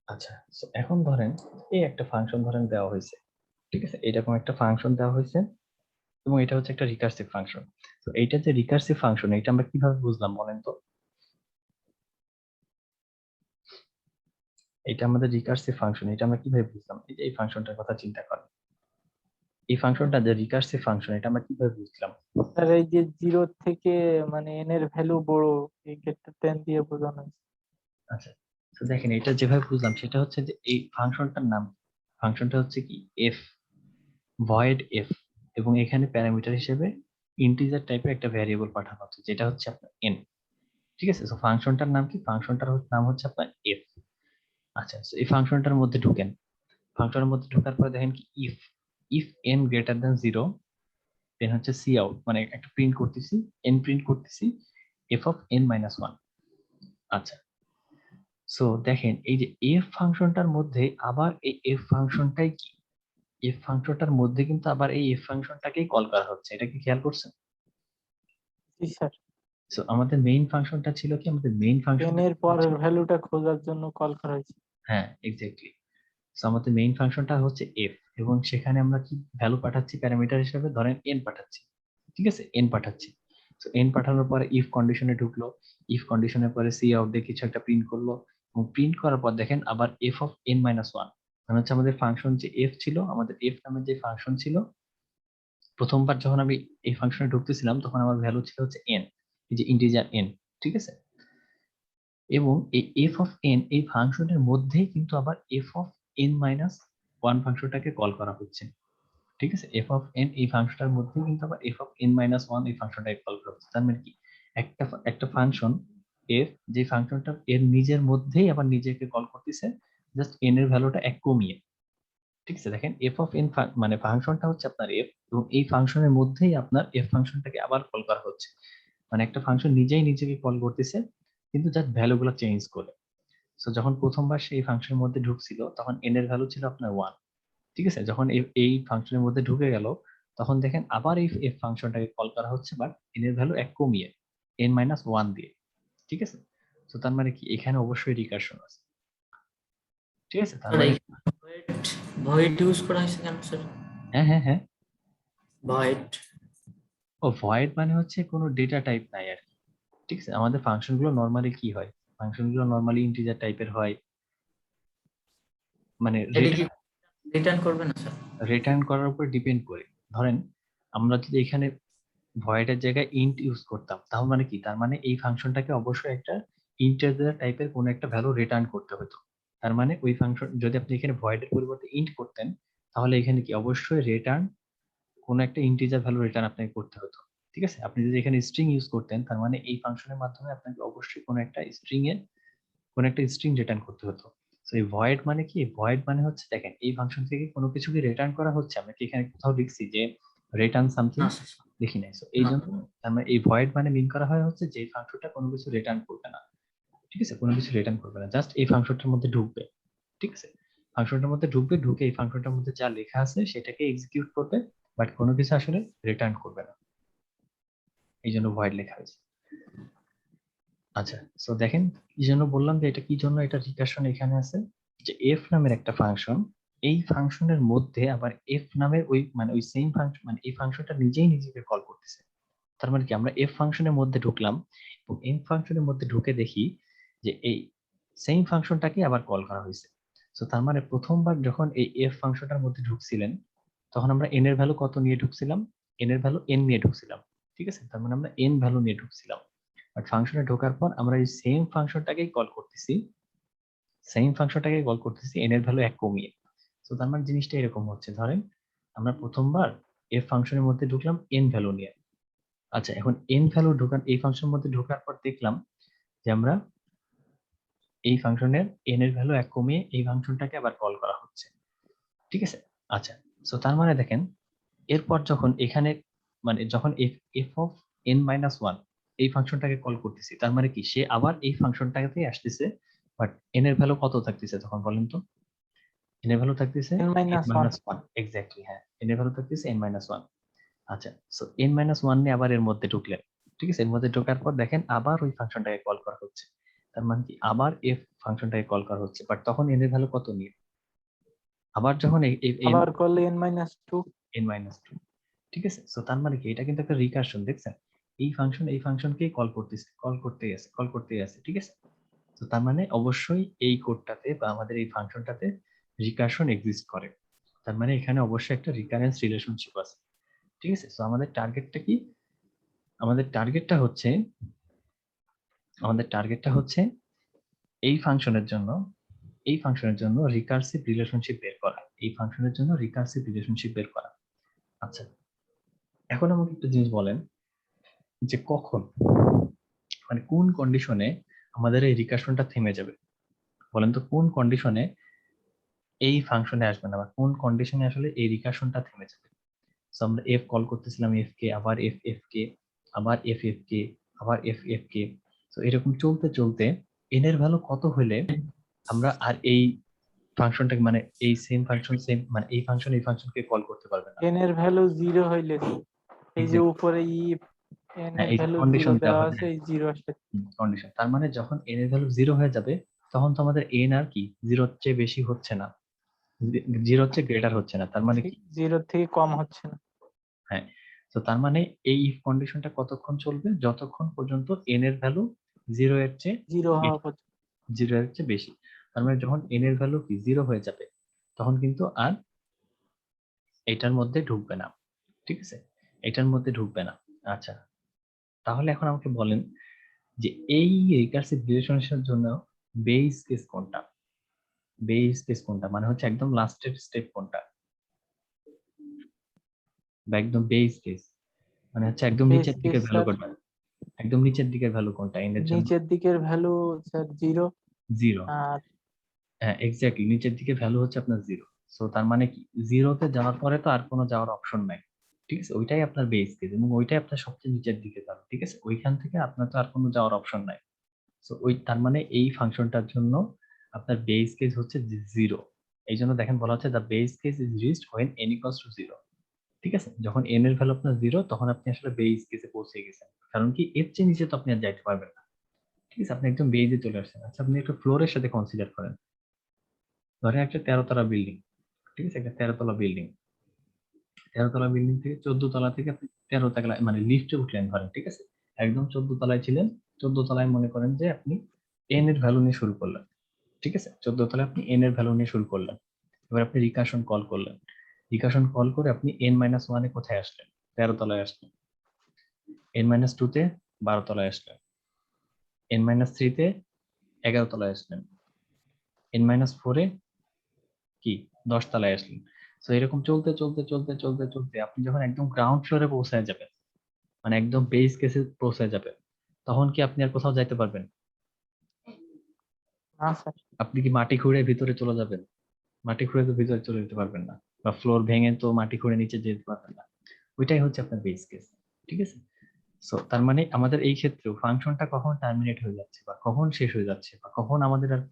আচ্ছা, সো এখন ধরেন এই একটা ফাংশন ধরেন দেওয়া হয়েছে। ঠিক আছে, এরকম একটা ফাংশন দেওয়া হয়েছে এবং এটা হচ্ছে একটা রিকার্সিভ ফাংশন। তো এইটা যে রিকার্সিভ ফাংশন এটা আমরা কিভাবে বুঝলাম বলেন তো? এটা আমাদের রিকার্সিভ ফাংশন, এটা আমরা কিভাবে বুঝলাম? এই যে এই ফাংশনটার কথা চিন্তা করেন, এই ফাংশনটা যে রিকার্সিভ ফাংশন এটা আমরা কিভাবে বুঝলাম? স্যার এই যে 0 থেকে মানে n এর ভ্যালু বড়, এই ক্ষেত্রে 10 দিয়ে বোঝানো হয়েছে। আচ্ছা, তো দেখেন এটা যেভাবে বুঝলাম সেটা হচ্ছে যে এই ফাংশনটার নাম, ফাংশনটা হচ্ছে কি f, ভয়েড f, এবং এখানে প্যারামিটার হিসেবে ইন্টিজার টাইপের একটা ভ্যারিয়েবল পাঠানো হচ্ছে যেটা হচ্ছে আপনার n। ঠিক আছে, তো ফাংশনটার নাম কি? ফাংশনটার নাম হচ্ছে আপনার f। আচ্ছা, so এই ফাংশনটার মধ্যে ঢুকেন, ফাংশনের মধ্যে ঢোকার পরে দেখেন কি ইফ n গ্রেটার দ্যান 0 দেন হচ্ছে সি আউট, মানে একটা প্রিন্ট করতেছি, n প্রিন্ট করতেছি f of n minus one. আচ্ছা, সো দেখেন এই যে এফ ফাংশনটার মধ্যে আবার এই এফ ফাংশনটাই কি, এফ ফাংশনটার মধ্যে কিন্তু আবার এই এফ ফাংশনটাকেই কল করা হচ্ছে। এটা কি খেয়াল করছেন? জি স্যার, সো আমাদের মেইন ফাংশনটা ছিল কি, আমাদের মেইন ফাংশন 10 এর পরের ভ্যালুটা খোঁজার জন্য কল করা হয়েছে। হ্যাঁ এক্স্যাক্টলি। সো আমাদের মেইন ফাংশনটা হচ্ছে এফ এবং সেখানে আমরা কি ভ্যালু পাঠাচ্ছি প্যারামিটার হিসেবে, ধরেন এন পাঠাচ্ছি। ঠিক আছে, এন পাঠাচ্ছি। সো এন পাঠানোর পরে ইফ কন্ডিশনে ঢুকলো, ইফ কন্ডিশনের পরে সি আউট দিয়ে কিছু একটা প্রিন্ট করলো এবং প্রিন্ট করার পর দেখেন আবার f of n minus one, মানে হচ্ছে আমাদের ফাংশন যে এফ ছিল, আমাদের এফ নামের যে ফাংশন ছিল, প্রথমবার যখন আমি এই ফাংশনে ঢুকতেছিলাম তখন আমার ভ্যালু ছিল হচ্ছে এন, এই যে ইন্টিজার এন। ঠিক আছে, এবং এই এফ অফ এন এই ফাংশনের মধ্যেই কিন্তু আবার f of n minus one ফাংশনটাকে কল করা হচ্ছে। ঠিক আছে, এফ অফ এন এই ফাংশনটার মধ্যেই কিন্তু আবার f of n minus one এই ফাংশনটাকে কল করা হচ্ছে। তার মানে কি একটা ফাংশন এফ, যে ফাংশনটা এর নিজের মধ্যেই আবার নিজেকে কল করতেছে জাস্ট এন এর ভ্যালুটা এক কমিয়ে। ঠিক আছে, দেখেন এফ অফ এন মানে ফাংশনটা হচ্ছে আপনার এফ, এবং এই ফাংশনের মধ্যেই আপনার এফ ফাংশনটাকে আবার কল করা হচ্ছে। মানে একটা ফাংশন নিজেই নিজেকে কল করতেছে, কিন্তু জাস্ট ভ্যালুগুলো চেঞ্জ করে। সো যখন প্রথমবার সেই ফাংশনের মধ্যে ঢুকছিল তখন এন এর ভ্যালু ছিল আপনার 1। ঠিক আছে, যখন এই ফাংশনের মধ্যে ঢুকে গেল তখন দেখেন আবার এই এফ ফাংশনটাকে কল করা হচ্ছে, বাট এন এর ভ্যালু এক কমিয়ে n-1 দিয়ে। ঠিক আছে, তো তার মানে কি এখানে অবশ্যই রিকারশন আছে। ঠিক আছে, তার স্যার মানে এই ভয়েড ইউজ করা হয়েছে কেন স্যার? হ্যাঁ হ্যাঁ হ্যাঁ, ভয়েড ও ভয়েড মানে হচ্ছে কোনো ডেটা টাইপ নাই আর কি। ঠিক আছে, আমাদের ফাংশন গুলো নর্মালি কি হয়, ফাংশন গুলো নর্মালি ইন্টিজার টাইপের হয়, মানে এটা কি রিটার্ন করবে না স্যার? রিটার্ন করার উপর ডিপেন্ড করে। ধরেন আমরা যদি এখানে ভয়েডের জায়গায় ইন্ট ইউজ করতাম, তাহলে মানে কি, তার মানে এই ফাংশনটাকে অবশ্যই একটা ইন্টিজার টাইপের কোনো একটা ভ্যালু রিটার্ন করতে হতো। তার মানে ওই ফাংশন যদি আপনি এখানে ভয়েডের পরিবর্তে ইন্ট করতেন, তাহলে এখানে কি অবশ্যই রিটার্ন কোনো একটা ইন্টিজার ভ্যালু রিটার্ন আপনাকে করতে হতো। ঠিক আছে, আপনি যদি এখানে স্ট্রিং ইউজ করতেন, তার মানে এই ফাংশনের মাধ্যমে আপনাকে অবশ্যই কোনো একটা স্ট্রিং রিটার্ন করতে হতো। সো এই ভয়েড মানে কি, ভয়েড মানে হচ্ছে দেখেন এই ফাংশন থেকে কোনো কিছু কি রিটার্ন করা হচ্ছে, আমরা কি এখানে কোথাও লিখছি যে রিটার্ন সামথিং, না স্যার, লিখি নাই। সো এই না। জন্য আমরা এই ভয়েড মানে মিন করা হয় হচ্ছে যে ফাংশনটা কোনো কিছু রিটার্ন করবে না। ঠিক আছে, কোনো কিছু রিটার্ন করবে না, জাস্ট এই ফাংশনটার মধ্যে ঢুকবে। ঠিক আছে, ফাংশনটার মধ্যে ঢুকবে, ঢুকে এই ফাংশনটার মধ্যে যা লেখা আছে সেটাকে এক্সিকিউট করবে, বাট কোনো কিছু আসলে রিটার্ন করবে না। এই জন্য ভয়েড লেখা হয়েছে। আচ্ছা, সো দেখেন কি জন্য বললাম যে এটা কি জন্য এটা রিকারশন এখানে আছে, যে এফ নামের একটা ফাংশন, এই ফাংশনের মধ্যে আবার এফ নামের ওই মানে ওই সেম ফাংশন, মানে এই ফাংশনটা নিজেই নিজেকে কল করতেছে। তার মানে কি, আমরা এফ ফাংশনের মধ্যে ঢুকলাম এবং এম ফাংশনের মধ্যে ঢুকে দেখি যে এই সেম ফাংশনটাকে আবার কল করা হয়েছে। সো তার মানে প্রথমবার যখন এই এফ ফাংশনটার মধ্যে ঢুকছিলেন, তখন আমরা এন এর ভ্যালু কত নিয়ে ঢুকছিলাম, এন এর ভ্যালু এন নিয়ে ঢুকছিলাম। ঠিক আছে, তার মানে আমরা এন ভ্যালু নিয়ে ঢুকছিলাম, বাট ফাংশনে ঢোকার পর আমরা এই সেম ফাংশনটাকেই কল করতেছি, এন এর ভ্যালু এক কমিয়ে। তো তার মানে জিনিসটা এরকম হচ্ছে, ধরেন আমরা প্রথমবার এফ ফাংশনের মধ্যে ঢুকলাম এন ভ্যালু নিয়ে। আচ্ছা, এখন এন ভ্যালু ঢোকার এই ফাংশনের মধ্যে ঢোকার পর দেখলাম যে আমরা এই ফাংশনের এন এর ভ্যালু এক কমিয়ে এই ফাংশনটাকে আবার কল করা হচ্ছে। ঠিক আছে, আচ্ছা, সো তার মানে দেখেন এরপর যখন এখানে মানে যখন এফ অফ n-1 এই ফাংশনটাকে কল করতেছি, তার মানে কি সে আবার এই ফাংশনটাকে আসতেছে, বাট এন এর ভ্যালু কত থাকতেছে তখন বলেন তো, এন এর ভ্যালু থাকতেছে n-1 n-1, এক্স্যাক্টলি, হ্যাঁ এন এর ভ্যালু থাকতেছে n-1। আচ্ছা, সো n-1 নিয়ে আবার এর মধ্যে ঢুকলেন। ঠিক আছে, এর মধ্যে ঢোকার পর দেখেন আবার ওই ফাংশনটাকে কল করা হচ্ছে, তার মানে কি আবার এফ ফাংশনটাকে কল করা হচ্ছে, বাট তখন এন এর ভ্যালু কত নিয়ে, আবার যখন আবার করলে n-2। n-2। ঠিক আছে, সো তার মানে কি এটা কিন্তু একটা রিকারশন, দেখছেন এই ফাংশনকেই কল করতেই আছে। ঠিক আছে, তো তার মানে অবশ্যই এই কোডটাতে বা আমাদের এই ফাংশনটাতে রিকারশন এক্সিস্ট করে, তার মানে এখানে অবশ্যই একটা রিকারেন্স রিলেশনশিপ আছে। ঠিক আছে, সো আমাদের টার্গেটটা কি, আমাদের টার্গেটটা হচ্ছে এই ফাংশনের জন্য রিকার্সিভ রিলেশনশিপ বের করা। আচ্ছা, এখন আমাকে একটা জিনিস বলেন যে কখন, মানে কোন কন্ডিশনে আমাদের এই রিকারশনটা থেমে যাবে, বলেন তো কোন কন্ডিশনে এই ফাংশনে আসবে না, বা কোন কন্ডিশনে আসলে এই রিকারশনটা থেমে যাবে। সো আমরা এফ কল করতেছিলাম এফ কে, আবার এফ কে, আবার এফ কে, আবার এফ কে, তো এরকম চলতে চলতে এন এর ভ্যালু কত হলে আমরা আর এই ফাংশনটাকে মানে এই মানে এই ফাংশনকে কল করতে পারবে না। n এর ভ্যালু 0 হইলে এই যে উপরে ইফ n হ্যাঁ, এর এই ভ্যালু 0 কন্ডিশন দেওয়া আছে, এই 0 আসলে কন্ডিশন, তার মানে যখন এন এর ভ্যালু 0 হয়ে যাবে তখন তো আমাদের এন আর কি 0 চেয়ে বেশি হচ্ছে না, 0 চেয়ে গ্রেটার হচ্ছে না, তার মানে কি 0 থেকে কম হচ্ছে না। হ্যাঁ, তো তার মানে এই ইফ কন্ডিশনটা কতক্ষণ চলবে, যতক্ষণ পর্যন্ত এন এর ভ্যালু 0 এর চেয়ে 0 হওয়া পর্যন্ত। 0 এর চেয়ে বেশি। তার মানে যখন এন এর ভ্যালু কি 0 হয়ে যাবে তখন কিন্তু আর এটার মধ্যে ঢুকবে না। ঠিক আছে, এটার মধ্যে ঢুকবে না। আচ্ছা, তাহলে এখন আমাকে বলেন যে এই রিকার্সিভ রিলেশনের জন্য বেস কেস কোনটা, মানে হচ্ছে একদম লাস্টের স্টেপ কোনটা, বা একদম বেস কেস মানে হচ্ছে একদম Base নিচের দিকে case, ভ্যালু sir, কোনটা। একদম নিচের দিকের ভ্যালু কোনটা n এর জন্য? নিচের দিকের ভ্যালু স্যার 0 0। আর হ্যাঁ এক্স্যাক্টলি, নিচের দিকে ভ্যালু হচ্ছে আপনার 0। সো তার মানে কি 0-তে যাওয়ার পরে তো আর কোনো যাওয়ার অপশন নাই, ঠিক আছে? ওইটাই আপনার বেস কেস এবং ওইটাই আপনার সবচেয়ে নিচের দিকে যাবে, ঠিক আছে? ওইখান থেকে আপনার তো আর কোনো যাওয়ার অপশন নাই। সো ওই তার মানে এই ফাংশনটার জন্য আপনার বেস কেস হচ্ছে 0। এই জন্য দেখেন বলা হচ্ছে the base case is reached when n equals to 0, ঠিক আছে? যখন n এর ভ্যালু আপনার 0 তখন আপনি আসলে বেস কেসে পৌঁছে গেছেন, কারণ কি এর চেয়ে নিচে তো আপনি আর যাইতে পারবেন না, ঠিক আছে? আপনি একদম বেজে চলে আসছেন। আচ্ছা আপনি একটু ফ্লোরের সাথে কনসিডার করেন, ধরেন একটা 13 তলা বিল্ডিং, ঠিক আছে? একটা 13 তলা বিল্ডিং, 13 তলা বিল্ডিং থেকে 14 তলা থেকে আপনি 13 তলা মানে লিফটে উঠলেন ধরেন, ঠিক আছে? একদম 14 তলায় ছিলেন, 14 তলায় মনে করেন যে আপনি n এর ভ্যালু নিয়ে শুরু করলেন, ঠিক আছে? 14 তলায় আপনি n এর ভ্যালু নিয়ে শুরু করলেন। এবার আপনি রিকার্শন কল করলেন, রিকার্শন কল করে আপনি n-1 এ কোথায় আসলেন? 13 তলায় আসলেন। n-2 তে 12 তলায় আসলেন। n-3 তে 11 তলায় আসলেন। n-4 এ কি 10 তলায় আসলেন। সো এরকম চলতে চলতে চলতে চলতে চলতে আপনি যখন একদম গ্রাউন্ড ফ্লোরে পৌঁছায় যাবেন, মানে একদম বেস কেসে পৌঁছায় যাবেন, তখন কি আপনি আর কোথাও যাইতে পারবেন? না স্যার, আপনি কি মাটি খুঁড়ে ভিতরে চলে যাবেন? মাটি খুঁড়ে তো ভিতরে চলে যেতে পারবেন না, বা ফ্লোর ভেঙে তো মাটি খুঁড়ে নিচে যেতে পারবেন না। ওইটাই হচ্ছে আপনার বেস কেস, ঠিক আছে? সো তার মানে আমাদের এই ক্ষেত্রেও ফাংশনটা কখন টার্মিনেট হয়ে যাচ্ছে বা কখন শেষ হয়ে যাচ্ছে বা কখন আমাদের আর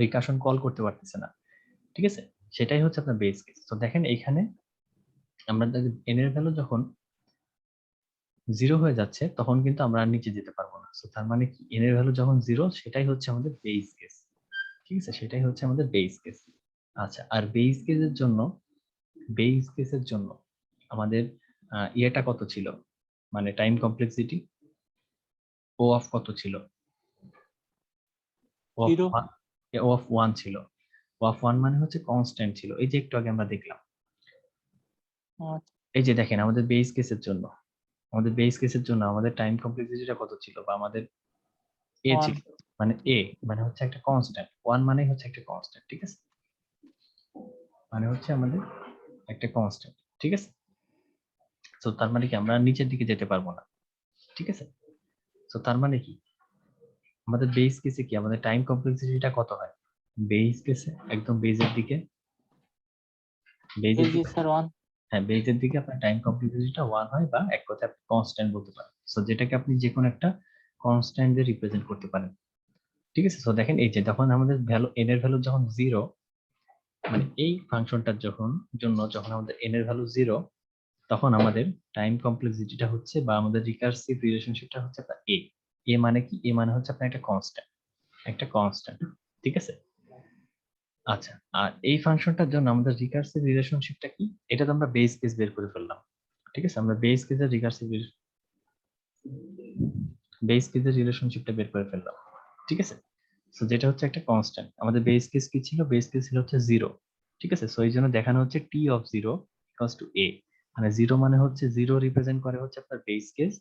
রিকার্শন কল করতে পারতেছে না, ঠিক আছে? সেটাই হচ্ছে আপনার বেস কেস। তো দেখেন এইখানে আমরা n এর ভ্যালু যখন 0 হয়ে যাচ্ছে তখন কিন্তু আমরা আর নিচে যেতে পারবো না। সো তার মানে কি n এর ভ্যালু যখন 0 সেটাই হচ্ছে আমাদের বেস কেস, ঠিক আছে? সেটাই হচ্ছে আমাদের বেস কেস। আচ্ছা আর বেস কেসের জন্য আমাদের ইয়েটা কত ছিল, মানে টাইম কমপ্লেক্সিটি ও অফ কত ছিল? ও Zero. অফ 1 ছিল। ও অফ 1 মানে হচ্ছে কনস্ট্যান্ট ছিল, এই যে একটু আগে আমরা দেখলাম। আচ্ছা, এই যে দেখেন আমাদের বেস কেসের জন্য আমাদের টাইম কমপ্লেক্সিটিটা কত ছিল, বা আমাদের এ 1. ছিল, মানে এ মানে হচ্ছে একটা কনস্ট্যান্ট, 1 মানে হচ্ছে একটা কনস্ট্যান্ট, ঠিক আছে? মানে হচ্ছে আমাদের একটা কনস্ট্যান্ট, ঠিক আছে? তো তার মানে কি আমরা নিচের দিকে যেতে পারবো না, ঠিক আছে? তো তার মানে কি আমাদের বেস কেসে কি আমাদের টাইম কমপ্লেক্সিটিটা কত হয়? বেস কেসে একদম বেজের দিকে, বেজের এই যে দিকে স্যার 1. হ্যাঁ বেজের দিকে আপনার টাইম কমপ্লেক্সিটিটা 1 হয়, বা এক কথায় আপনি কনস্ট্যান্ট বলতে পারেন। সো যেটাকে আপনি যে কোনো একটা কনস্ট্যান্ট দিয়ে রিপ্রেজেন্ট করতে পারেন, ঠিক আছে? সো দেখেন এই যে যখন আমাদের ভ্যালু n এর ভ্যালু যখন 0, মানে এই ফাংশনটার যখন আমাদের n এর ভ্যালু 0, তখন আমাদের টাইম কমপ্লেক্সিটিটা হচ্ছে বা আমাদের রিকার্সিভ রিলেশনশিপটা হচ্ছে আপনার এ মানে কি? এ মানে হচ্ছে আপনার একটা কনস্ট্যান্ট, ঠিক আছে? আচ্ছা আর এই ফাংশনটার জন্য আমাদের রিকার্সিভ রিলেশনশিপটা কি? এটা তো আমরা বেস কেস বের করে ফেললাম, ঠিক আছে? আমরা বেস কেসের রিলেশনশিপটা বের করে ফেললাম, ঠিক আছে? সো যেটা হচ্ছে একটা কনস্ট্যান্ট, আমাদের বেস কেস কি ছিল? বেস কেস ছিল হচ্ছে 0, ঠিক আছে? সো এই জন্য দেখানো হচ্ছে t of 0 equals to a, মানে 0 মানে হচ্ছে 0 রিপ্রেজেন্ট করে হচ্ছে আপনার বেস কেস,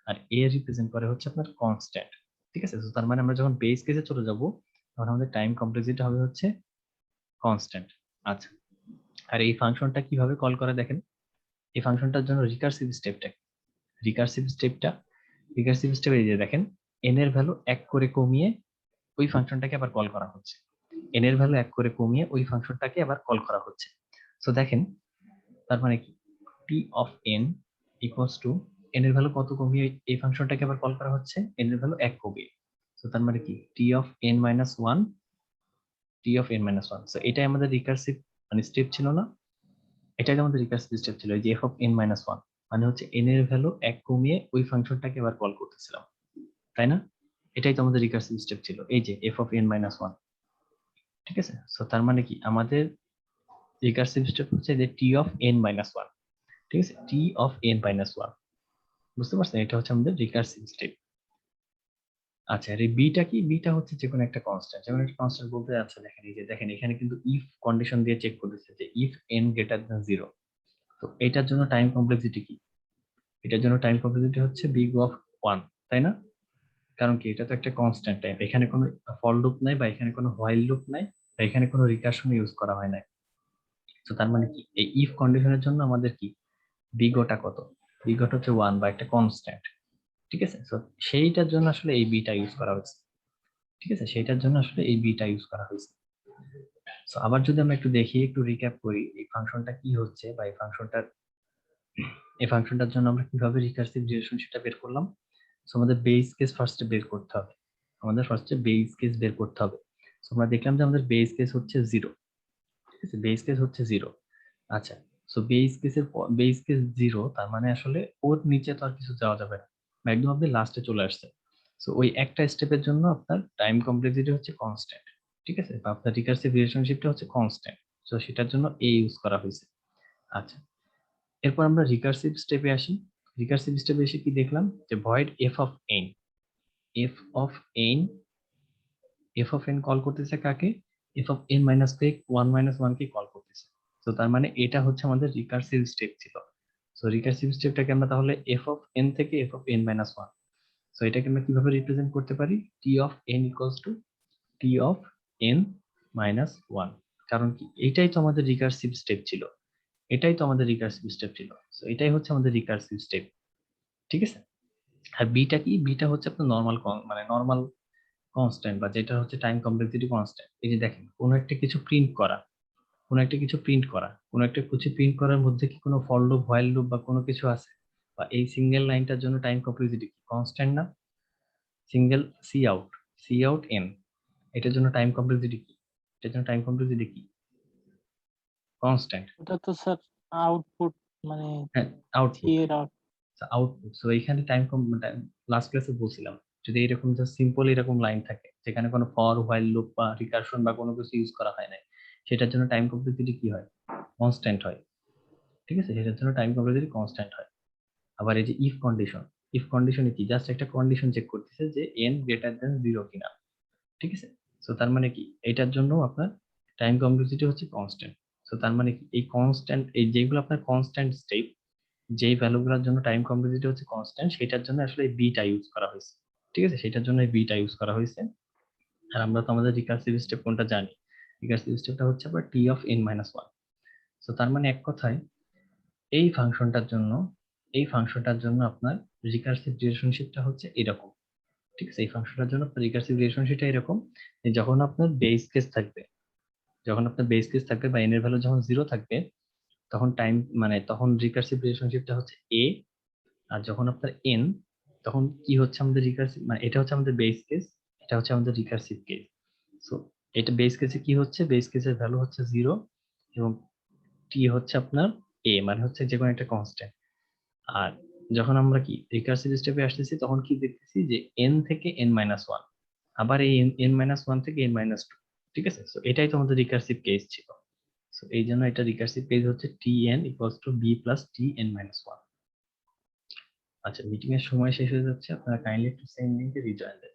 আর a রিপ্রেজেন্ট করে হচ্ছে আপনার কনস্ট্যান্ট, ঠিক আছে? সো তার মানে আমরা যখন বেস কেসে চলে যাব তখন আমাদের টাইম কমপ্লেক্সিটি হবে হচ্ছে কনস্ট্যান্ট। আচ্ছা আর এই ফাংশনটা কিভাবে কল করে দেখেন, এই ফাংশনটার জন্য রিকার্সিভ স্টেপে এই যে দেখেন n এর ভ্যালু 1 করে কমিয়ে ওই ফাংশনটাকে আবার কল করা হচ্ছে, n এর ভ্যালু 1 করে কমিয়ে ওই ফাংশনটাকে আবার কল করা হচ্ছে। সো দেখেন তার মানে কি t of n equals two n এর ভ্যালু কত কমিয়ে এই ফাংশনটাকে আবার কল করা হচ্ছে? n এর ভ্যালু 1 কমিয়ে। সো তার মানে কি t of n minus 1, so এটাই আমাদের রিকার্সিভ মানে স্টেপ ছিল না? এটাই আমাদের রিকার্সিভ স্টেপ ছিল, এই যে f অফ n মাইনাস 1 মানে হচ্ছে n এর ভ্যালু 1 কমিয়ে ওই ফাংশনটাকে আবার কল করতেছিলাম, তাই না? এটাই তো আমাদের রিকার্সিভ স্টেপ ছিল, এই যে f অফ n মাইনাস 1, ঠিক আছে? সো তার মানে কি আমাদের রিকার্সিভ স্টেপ হচ্ছে যে t অফ n মাইনাস 1, ঠিক আছে? t অফ n মাইনাস 1, বুঝতে পারছেন? এটা হচ্ছে আমাদের রিকার্সিভ স্টেপ। আচ্ছা আর এই বিটা কি? বিটা হচ্ছে যে কোনো একটা কনস্ট্যান্ট, যেমন একটা কনস্ট্যান্ট বলতে যাচ্ছে দেখেন, এই যে দেখেন এখানে কিন্তু ইফ কন্ডিশন দিয়ে চেক করতেছে যে ইফ n গ্রেটার দ্যান 0, তো এটার জন্য টাইম কমপ্লেক্সিটি কি? এটার জন্য টাইম কমপ্লেক্সিটি হচ্ছে বিগ অফ 1, তাই না? কারণ কি এটা তো একটা কনস্ট্যান্ট টাইম, এখানে কোনো ফর লুপ নাই, বা এখানে কোনো হোয়াইল লুপ নাই, বা এখানে কোনো রিকার্শন ইউজ করা হয় না। তো তার মানে কি এই ইফ কন্ডিশনের জন্য আমাদের কি বিগটা কত? বিগট হচ্ছে 1 বা একটা কনস্ট্যান্ট, ঠিক আছে। সো সেইটার জন্য আসলে এই বিটা ইউজ করা হয়েছে। ঠিক আছে, সেইটার জন্য আসলে এই বিটা ইউজ করা হয়েছে। সো আবার যদি আমরা একটু দেখি, একটু রিক্যাপ করি এই ফাংশনটা কি হচ্ছে, বা এই ফাংশনটার জন্য আমরা কিভাবে রিকার্সিভ রিলেশনশিপটা বের করলাম। সো আমাদের বেস কেস ফার্স্টে বের করতে হবে, আমাদের ফার্স্টে বেস কেস বের করতে হবে। সো আমরা দেখলাম যে আমাদের বেস কেস হচ্ছে 0। ঠিক আছে, বেস কেস হচ্ছে 0। আচ্ছা, সো বেস কেস 0, তার মানে আসলে ওর নিচে তো আর কিছু যাওয়া যাবে না, একদম আপনি লাস্টে চলে আসছে। সো ওই একটা স্টেপের জন্য আপনার টাইম কমপ্লেক্সিটি হচ্ছে কনস্ট্যান্ট। ঠিক আছে, বা আপনার রিকার্সিভ রিলেশনশিপটা হচ্ছে কনস্ট্যান্ট। সো সেটার জন্য এ ইউজ করা হয়েছে। আচ্ছা, এরপর আমরা রিকার্সিভ স্টেপে আসি। রিকার্সিভ স্টেপে এসে কি দেখলাম, যে void f of n, f of n, f of n call করতেছে কাকে, f of n minus one minus one কে কল করতেছে। তো তার মানে এটা হচ্ছে আমাদের রিকার্সিভ স্টেপ ছিল। সো রিকার্সিভ স্টেপটাকে আমরা তাহলে এফ অফ এন থেকে f of n minus one, so এটাকে আমরা কিভাবে রিপ্রেজেন্ট করতে পারি, t of n equals to t of n minus one. কারণ কি, এইটাই তো আমাদের রিকার্সিভ স্টেপ ছিল, এটাই তো আমাদের রিকার্সিভ স্টেপ ছিল। সো এটাই হচ্ছে আমাদের রিকার্সিভ স্টেপ। ঠিক আছে, আর বিটা কি, বিটা হচ্ছে আপনার নর্মাল, মানে নর্মাল কনস্ট্যান্ট, বা যেটা হচ্ছে টাইম কমপ্লেক্সিটি কনস্ট্যান্ট। এই যে দেখেন, কোনো একটা কিছু প্রিন্ট করা, কোনো একটা কিছু প্রিন্ট করা, কোনো একটা কিছু প্রিন্ট করার মধ্যে কি কোনো ফর লুপ, হোয়াইল লুপ বা কোনো কিছু আছে? বা এই সিঙ্গেল লাইনটার জন্য টাইম কমপ্লেক্সিটি কি কনস্ট্যান্ট না? সিঙ্গেল সি আউট এন, এটার জন্য টাইম কমপ্লেক্সিটি কি, এটার জন্য টাইম কমপ্লেক্সিটি কি কনস্ট্যান্ট। ওটা তো স্যার আউটপুট, মানে হ্যাঁ, আউটপুট, সি এর out। আউটপুট। সো এইখানে লাস্ট ক্লাসে বলছিলাম, যদি এরকম জাস্ট সিম্পল এরকম লাইন থাকে যেখানে কোনো ফর হোয়াইল লুপ বা রিকারশন বা কোনো কিছু ইউজ করা হয় না, সেটার জন্য টাইম কমপ্লেক্সিটি কি হয়, কনস্ট্যান্ট হয়। ঠিক আছে, সেটার জন্য টাইম কমপ্লেক্সিটি কনস্ট্যান্ট হয়। আবার এই যে ইফ কন্ডিশনে কি, জাস্ট একটা কন্ডিশন চেক করতেছে যে এন গ্রেটার দেন 0 কিনা। ঠিক আছে, সো তার মানে কি, এটার জন্য আপনার টাইম কমপ্লেক্সিটি হচ্ছে কনস্ট্যান্ট। সো তার মানে কি, এই কনস্ট্যান্ট, এই যেগুলো আপনার কনস্ট্যান্ট স্টেপ, যেই ভ্যালুগুলোর জন্য টাইম কমপ্লেক্সিটি হচ্ছে কনস্ট্যান্ট, সেটার জন্য আসলে এই বিটা ইউজ করা হয়েছে। ঠিক আছে, সেটার জন্য এই বিটা ইউজ করা হয়েছে। আর আমরা তো আমাদের রিকার্সিভ স্টেপ কোনটা জানি, রিকার্সিভ স্টেপটা হচ্ছে আবার t of n minus one. So তার মানে এক কথায় এই ফাংশনটার জন্য, আপনার রিকার্সিভ রিলেশনশিপটা হচ্ছে এরকম। ঠিক আছে, এই ফাংশনটার জন্য আপনার রিকার্সিভ রিলেশনশিপটা এরকম, যে যখন আপনার বেস কেস থাকবে, বা এন এর ভ্যালু যখন 0 থাকবে, তখন তখন রিকার্সিভ রিলেশনশিপটা হচ্ছে এ। আর যখন আপনার এন, তখন কি হচ্ছে আমাদের রিকার্সিভ, মানে এটা হচ্ছে আমাদের বেস কেস, এটা হচ্ছে আমাদের রিকার্সিভ কেস। সো এটা বেস কেসে কি হচ্ছে, বেস কেসের ভ্যালু হচ্ছে 0, এবং টি হচ্ছে আপনার এ, মানে হচ্ছে যে কোনো একটা কনস্ট্যান্ট। আর যখন আমরা কি রিকার্সিভ স্টেপে আসতেছি, তখন কি দেখতেছি যে এন থেকে এন মাইনাস ওয়ান, আবার এই এন মাইনাস ওয়ান থেকে এন মাইনাস টু। ঠিক আছে, সো এটাই তো আমাদের রিকার্সিভ কেস ছিল। সো এই জন্য এটা রিকার্সিভ কেস হচ্ছে t n equals to b plus t n minus one. আচ্ছা, মিটিং এর সময় শেষ হয়ে যাচ্ছে, আপনারা কাইন্ডলি একটু সেম লিংকে রিজয়েন দেন।